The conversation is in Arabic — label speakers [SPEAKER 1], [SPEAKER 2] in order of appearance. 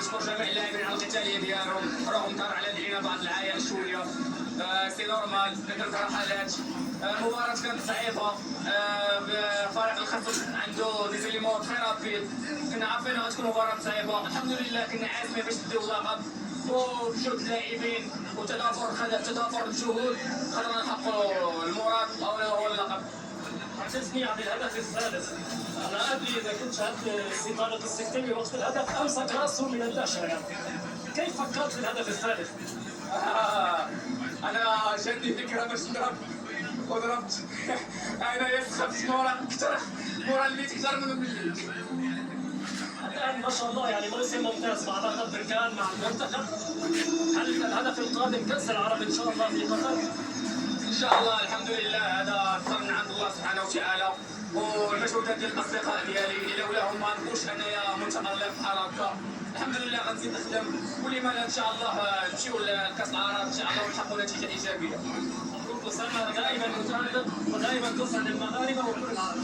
[SPEAKER 1] نشكر جميع اللاعبين على القتاليه ديالهم، رغم طرح علينا بعض العياء شويه. سي نورمال، ذكرت رحلات. المباراة كانت صعيبة. فريق الخصم عنده دي زيليمون تري رابيد. كنا عارفين غتكون مباراة صعيبة، الحمد لله كنا عازمين باش نديو اللقب، وبجهد اللاعبين وتضافر الجهود قدرنا نحققوا المراد هو اللقب.
[SPEAKER 2] حدثني عن الهدف الثالث. انا ادري اذا كنت شاهدت استطاله السكتمي وقت الهدف امسك راسه من الدهشه. كيف فكرت في الهدف الثالث؟
[SPEAKER 1] انا جاتني فكره باش نضرب وضربت. انا يسخف مورا اقترح مورا اللي تقدر من اللي.
[SPEAKER 2] الان ما شاء الله يعني موسم ممتاز مع منتخب بركان مع المنتخب. هل الهدف القادم كاس العرب ان شاء الله في قطر؟
[SPEAKER 1] ان شاء الله الحمد لله، هذا فضل من عند الله سبحانه وتعالى، والمجهودات ديال الاصدقاء ديالي اللي لولاهم ما نكونش انايا متالق بحال هكا. الحمد لله غنزيد نخدم، ولما لا ان شاء الله نمشيو لكاس العرب ان شاء الله ونحققوا نتيجه ايجابيه.
[SPEAKER 2] مبروك اسامه، دائما متالق ودائما تسعد المغاربه وكل العالم.